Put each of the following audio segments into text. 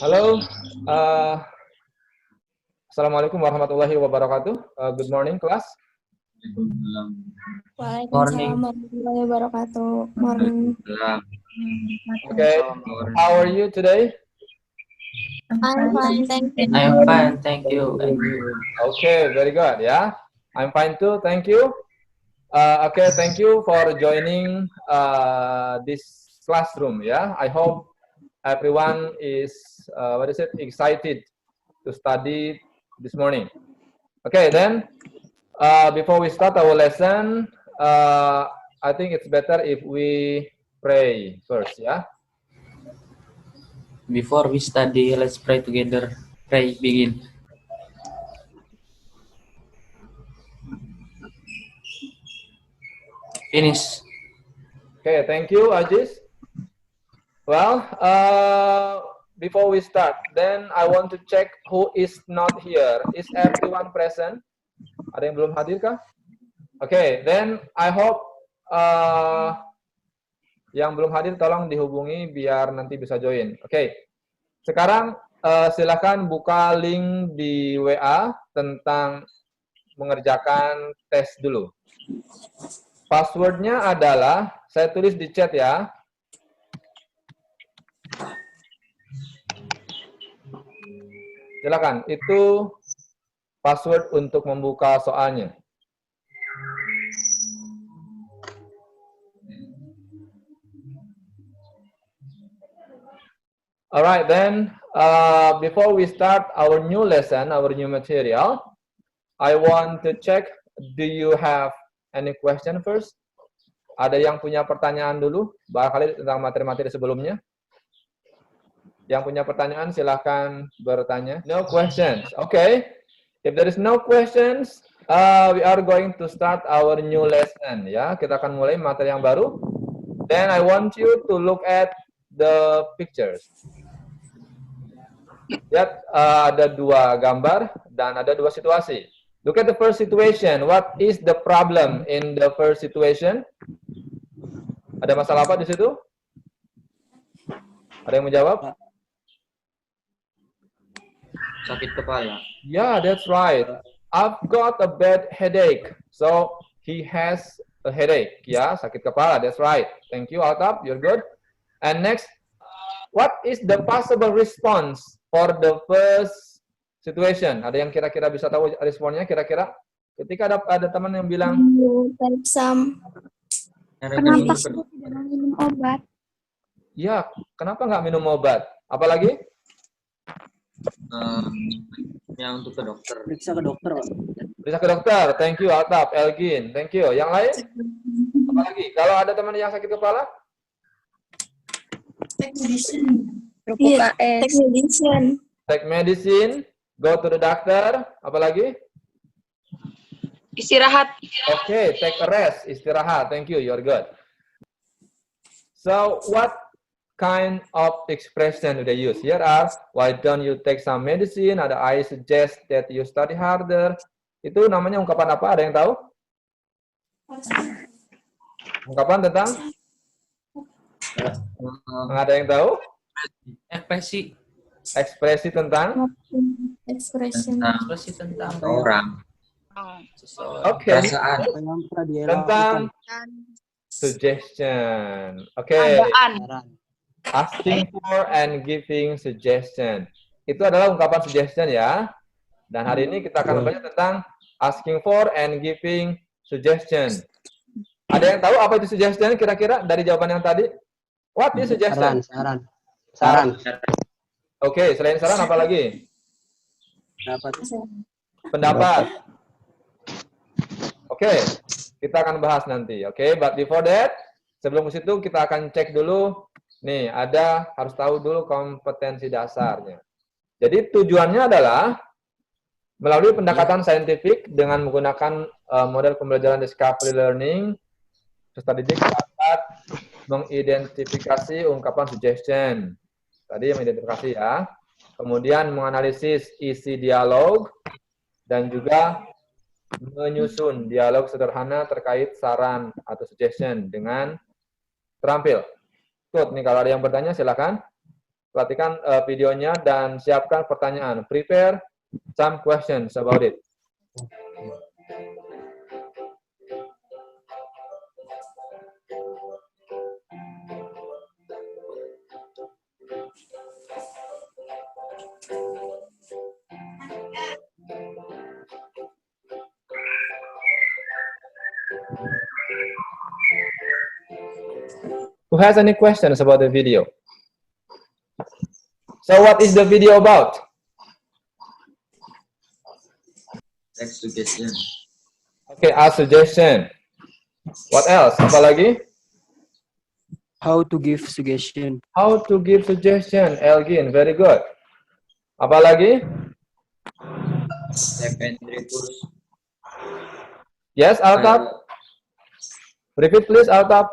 Halo, Assalamualaikum warahmatullahi wabarakatuh. Good morning, kelas. Waalaikumsalam warahmatullahi wabarakatuh. Morning. Okay, how are you today? I'm fine, thank you. I'm fine, thank you. And you? Okay, very good. Yeah, I'm fine too. Thank you. Okay, thank you for joining this classroom. Yeah, I hope everyone is excited to study this morning. Okay, then before we start our lesson, I think it's better if we pray first. Yeah. Before we study, let's pray together. Pray, begin. Finish. Okay, thank you, Ajis. Well, before we start, then I want to check who is not here. Is everyone present? Ada yang belum hadir kah? Okay, then I hope yang belum hadir tolong dihubungi biar nanti bisa join. Okay, sekarang silakan buka link di WA tentang mengerjakan tes dulu. Passwordnya adalah, saya tulis di chat ya. Silakan, itu password untuk membuka soalnya. Alright, then before we start our new lesson, our new material, I want to check, do you have any question first? Ada yang punya pertanyaan dulu, barangkali tentang materi-materi sebelumnya? Yang punya pertanyaan silahkan bertanya. No questions. Okay. If there is no questions, we are going to start our new lesson. Ya, kita akan mulai materi yang baru. Then I want you to look at the pictures. Lihat, ada dua gambar dan ada dua situasi. Look at the first situation. What is the problem in the first situation? Ada masalah apa di situ? Ada yang menjawab? Sakit kepala. Yeah, that's right. I've got a bad headache. So he has a headache. Yeah, sakit kepala. That's right. Thank you, Altaf. You're good. And next, what is the possible response for the first situation? Ada yang kira-kira bisa tahu responnya? Kira-kira ketika ada teman yang bilang, Kenapa tidak minum obat? ya, kenapa nggak minum obat? Apalagi? Yang untuk ke dokter. Periksa ke dokter, Pak. Periksa ke dokter. Thank you, Altaf, Elgin. Thank you. Yang lain? Apalagi? Kalau ada teman yang sakit kepala? Take medicine. Take medicine. Go to the doctor. Apalagi? Istirahat. Okay, take a rest. Istirahat. Thank you. You're good. So, what kind of expression do they use? Here are, why don't you take some medicine? Ada, I suggest that you study harder. Itu namanya ungkapan apa? Ada yang tahu? Ungkapan tentang? Ada yang tahu? Ekspresi. Ekspresi tentang? Ekspresi tentang orang. Oke. Perasaan. Tentang suggestion. Oke. Asking for and giving suggestion. Itu adalah ungkapan suggestion ya. Dan hari ini kita akan belajar tentang asking for and giving suggestion. Ada yang tahu apa itu suggestion kira-kira dari jawaban yang tadi? What is suggestion? Saran. Oke, selain saran apa lagi? Pendapat. Oke, kita akan bahas nanti. Oke, but before that, sebelum ke situ kita akan cek dulu. Nih, harus tahu dulu kompetensi dasarnya. Jadi tujuannya adalah melalui pendekatan saintifik dengan menggunakan model pembelajaran discovery learning, peserta didik dapat mengidentifikasi ungkapan suggestion. Tadi yang mengidentifikasi ya. Kemudian menganalisis isi dialog dan juga menyusun dialog sederhana terkait saran atau suggestion dengan terampil. Good. Nih kalau ada yang bertanya silakan perhatikan videonya dan siapkan pertanyaan. Prepare some questions about it. Who has any questions about the video? So what is the video about? Text suggestion. Okay, ask suggestion. What else? Apa lagi? How to give suggestion. How to give suggestion. Elgin, very good. Apa lagi? Accept and refuse. Yes, Altaf. Repeat please, Altaf.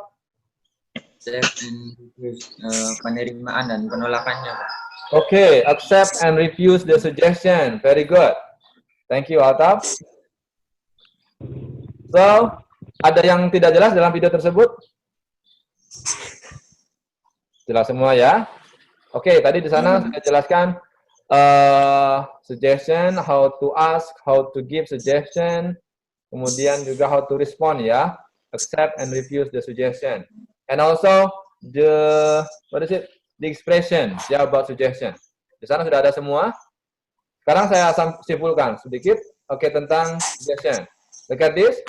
Accept and refuse. Penerimaan dan penolakannya, Pak. Okay, accept and refuse the suggestion. Very good. Thank you, Altaf. So, ada yang tidak jelas dalam video tersebut? Jelas semua ya? Oke, tadi di sana sudah jelaskan suggestion, how to ask, how to give suggestion, kemudian juga how to respond ya, accept and refuse the suggestion, and also the the expression ya about suggestion. Di sana sudah ada semua. Sekarang saya simpulkan sedikit, tentang suggestion. Look at this.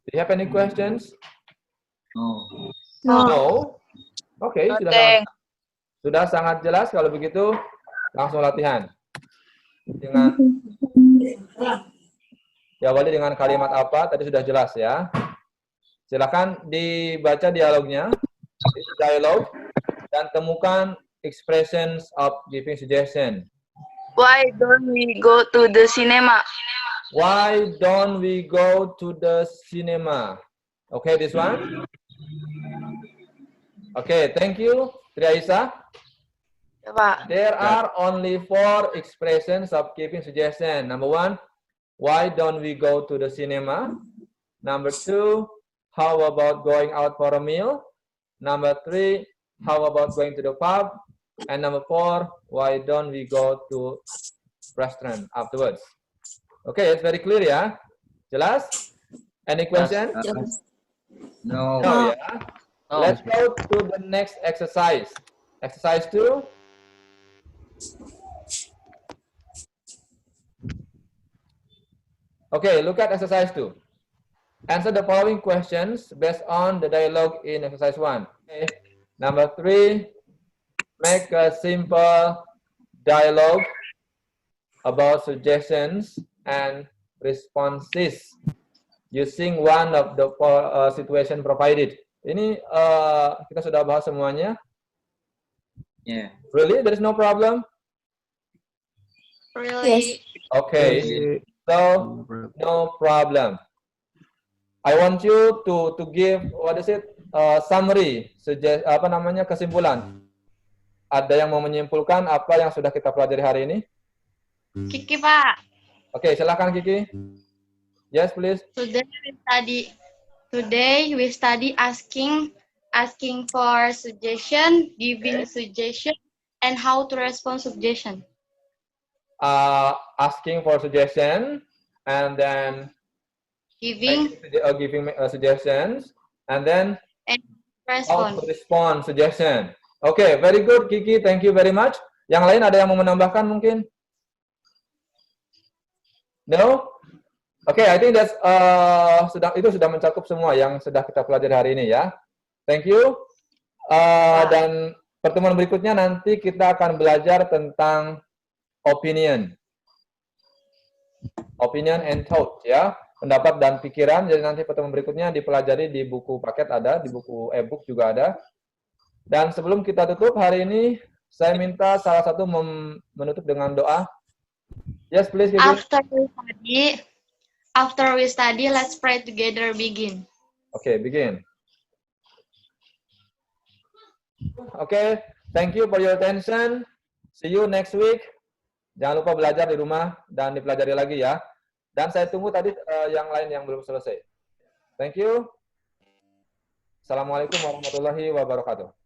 Do you have any questions? No. No. Oke, sudah sangat jelas. Kalau begitu, langsung latihan. Diawali dengan kalimat apa? Tadi sudah jelas ya. Silakan dibaca dialognya, dialog, dan temukan expressions of giving suggestion. Why don't we go to the cinema? Why don't we go to the cinema? Okay, this one. Okay, thank you, Triaisa. Ya, Pak. There are only 4 expressions of giving suggestion. Number 1, why don't we go to the cinema? Number 2, how about going out for a meal? Number 3, how about going to the pub? And number 4, why don't we go to restaurant afterwards? Okay, it's very clear ya. Jelas? Any question? No. No, yeah. Let's go to the next exercise. Exercise 2. Okay, look at exercise 2. Answer the following questions based on the dialogue in exercise 1. Okay. Number 3, make a simple dialogue about suggestions and responses using one of the situation provided. Ini kita sudah bahas semuanya. Yeah. Really? There is no problem? Really? Okay. So, no problem. I want you to give, summary, kesimpulan. Ada yang mau menyimpulkan apa yang sudah kita pelajari hari ini? Kiki, Pak. Oke, silakan Kiki. Yes, please. Today we study asking for suggestion, giving suggestion, and how to respond suggestion. Asking for suggestion, and then Giving suggestions, and then and how respond. to respond suggestion. Okay, very good Kiki, thank you very much. Yang lain ada yang mau menambahkan mungkin? No? Okay, I think that's itu sudah mencakup semua yang sudah kita pelajari hari ini ya. Thank you. Dan pertemuan berikutnya nanti kita akan belajar tentang opinion and thought ya, pendapat dan pikiran. Jadi nanti pertemuan berikutnya dipelajari di buku paket ada, di buku e-book juga ada. Dan sebelum kita tutup hari ini, saya minta salah satu menutup dengan doa. Yes, please. After we study, let's pray together. Begin. Okay, begin. Okay, thank you for your attention. See you next week. Jangan lupa belajar di rumah dan dipelajari lagi ya. Dan saya tunggu tadi yang lain yang belum selesai. Thank you. Assalamualaikum warahmatullahi wabarakatuh.